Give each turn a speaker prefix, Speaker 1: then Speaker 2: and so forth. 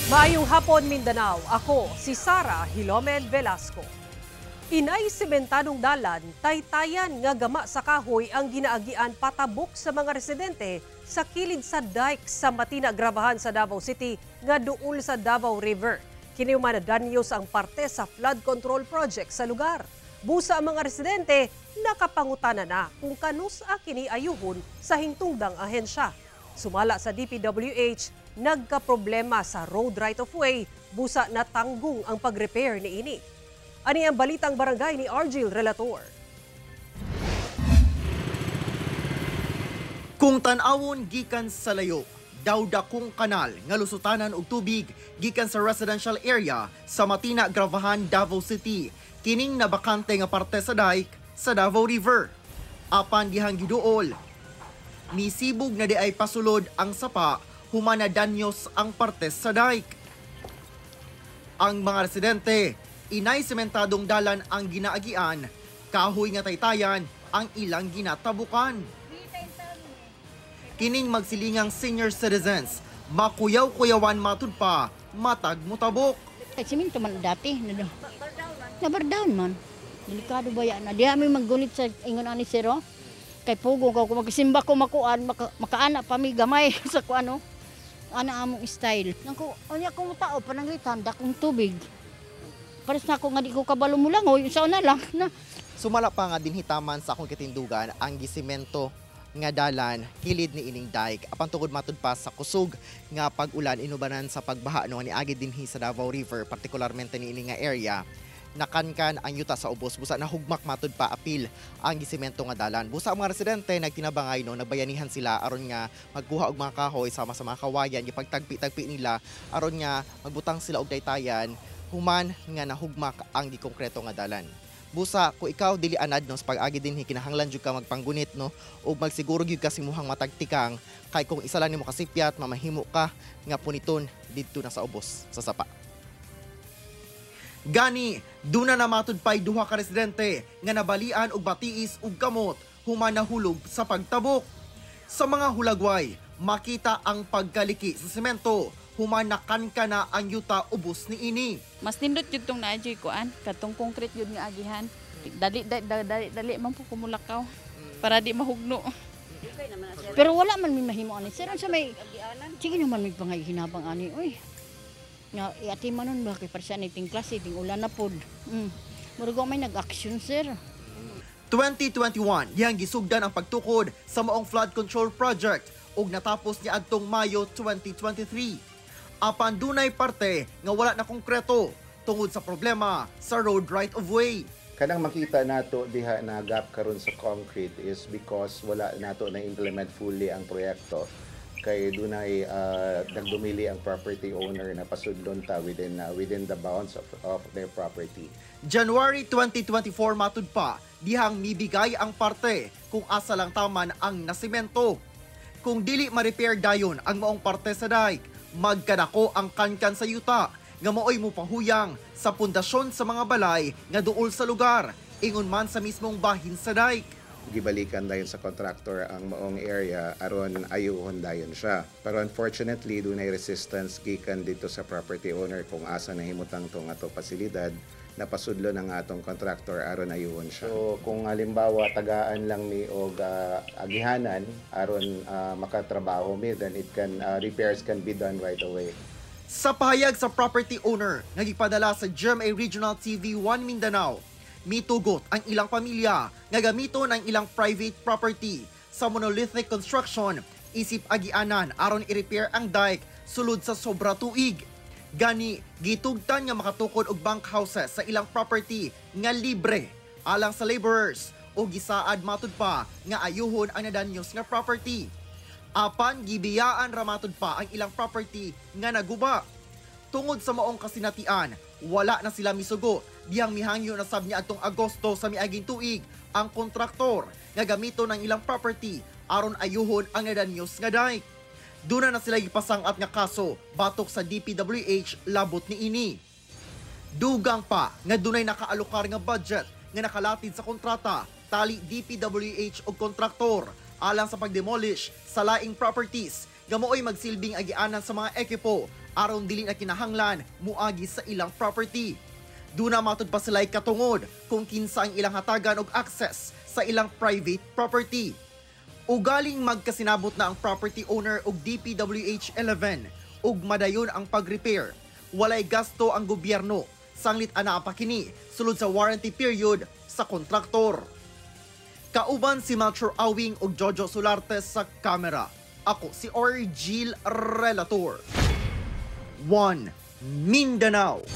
Speaker 1: Maayong hapon, Mindanao. Ako si Sara Hilomen Velasco. Inay sementadong dalan, taytayan nga gama sa kahoy ang ginaagian patabok sa mga residente sa kilid sa dike sa Matina Grabahan sa Davao City nga duol sa Davao River. Kiniuman na danyos ang parte sa flood control project sa lugar. Busa ang mga residente, nakapangutana na kung kanus a kiniayuhon sa hingtungdang ahensya. Sumala sa DPWH, nagkaproblema sa road right-of-way, busa na tanggung ang pag-repair ni ini. Ani ang balitang barangay ni Argil Relator.
Speaker 2: Kung tanawon gikan sa layo, dawdakong kanal nga lusutanan og tubig gikan sa residential area sa Matina Grabahan, Davao City, kining nabakante nga parte sa dike sa Davao River. Apan dihang giduol, misibog na di ay pasulod ang sapa, humana danyos ang parte sa dike. Ang mga residente, inay sementadong dalan ang ginaagian, kahoy nga taytayan ang ilang ginatabukan. Kining magsilingang senior citizens, makuyaw-kuyawan matud pa, matag mutabok.
Speaker 3: Kay siminto man dati, nabardown man. Delikado ba yan? Di kami maggunit sa ingon ani siro. Kay pugo ko, kung magsimba ko makuan, makaana pa mi gamay sa kuano. Ana among style. Nako, anya ko tao pananglitan dakong tubig. Pares na ako nga di ko kabalo mo lang, sa una lang na.
Speaker 2: Sumala pa nga din hitaman sa akong kitindugan ang gisemento nga dalan kilid ni ining dike. Apan tungod matud pa sa kusog nga pag-ulan inubanan sa pagbaha no ni agi dinhi sa Davao River, partikularmente ni ining nga area. Nakankan ang yuta sa ubos, busa na hugmak matud pa apil ang gisemento nga dalan. Busa ang mga residente nagtinabangay no, nagbayanihan sila aron nga magkuha og mga kahoy sama sa mga kawayan, gipagtagpi-tagpi nila aron nga magbutang sila og daytayan human nga nahugmak ang gikonkreto nga dalan. Busa ko ikaw dili anad no sa pag-agi dinhi kinahanglan jud ka magpanggunit no ug magsiguro gyud ka simuhang matagtikang kay kung isa lang nimo kasipyat mamahimo ka nga puniton didto na sa ubos sa sapa. Gani, duna na matud pay duha ka residente nga nabalian og batiis ug kamot human nahulog sa pagtabok. Sa mga hulagway, makita ang pagkaliki sa semento human nakanka na ang yuta ubos ni ini.
Speaker 4: Mas nindot jud tong naadyoy kuan, katong concrete jud nga agihan. Dali man po kumulakaw para di mahugno.
Speaker 3: Pero wala man mi mahimo ani sir sa may sige naman may pangayhinabang ani oy. Nga iati manon ba kay parsa ni ting klase ting ulan na pod. Murag may nag-action sir.
Speaker 2: 2021 dihang gisugdan ang pagtukod sa maong flood control project ug natapos niya adtong Mayo 2023. Apan dunay parte nga wala na konkreto tungod sa problema sa road right-of-way.
Speaker 5: Kanang makita nato diha na gap karon sa concrete is because wala nato na implement fully ang proyekto. Kay dunay nagdumili ang property owner na pasudlon ta within the bounds of their property.
Speaker 2: January 2024 matud pa, dihang mibigay ang parte kung asa lang taman ang nasemento. Kung dili ma-repair dayon ang maong parte sa dike, magkadako ang kankan sa yuta nga maoy mo pahuyang sa pundasyon sa mga balay nga duol sa lugar, ingon man sa mismong bahin sa dike.
Speaker 5: Gibalikan dayon sa contractor ang maong area aron ayuhon dayon siya. Pero unfortunately, dunay resistance gikan dito sa property owner kung asa nahimutang tong ato pasilidad na pasudlo ng atong contractor aron ayuhon siya. So kung halimbawa tagaan lang ni og agihanan aron makatrabaho mi, then repairs can be done right away.
Speaker 2: Sa pahayag sa property owner nga gipadala sa GMA Regional TV 1 Mindanao, mitugot ang ilang pamilya nga gamiton ang ilang private property sa monolithic construction isip agianan aron i-repair ang dike sulod sa sobra tuig. Gani, gitugtan nga makatukod og bank houses sa ilang property nga libre alang sa laborers o gisaad matud pa nga ayuhon ang nadanyos nga property. Apan gibiyaan ra matud pa ang ilang property nga naguba. Tungod sa maong kasinatian, wala na sila misugo diyang mihangyo na sab niya atong Agosto sa miaging tuig ang kontraktor nga gamiton ang ilang property aron ayuhon ang nadanyos nga dike. Duna na sila gipasangat nga kaso batok sa DPWH labot ni ini. Dugang pa nga dunay nakaalokar nga budget nga nakalatid sa kontrata tali DPWH og kontraktor alang sa pagdemolish sa laing properties nga maoy magsilbing agianan sa mga ekipo aron dili na kinahanglan muagi sa ilang property. Duna matud pa sila'y katungod kung kinsa ang ilang hatagan og access sa ilang private property. Ugaling magkasinabot na ang property owner og DPWH 11 ug madayon ang pag-repair. Walay gasto ang gobyerno, sanglit ana pa kini sulod sa warranty period sa kontraktor. Kauban si Melchor Awing ug Jojo Solarte sa kamera. Ako si Orgil Relator. 1 Mindanao.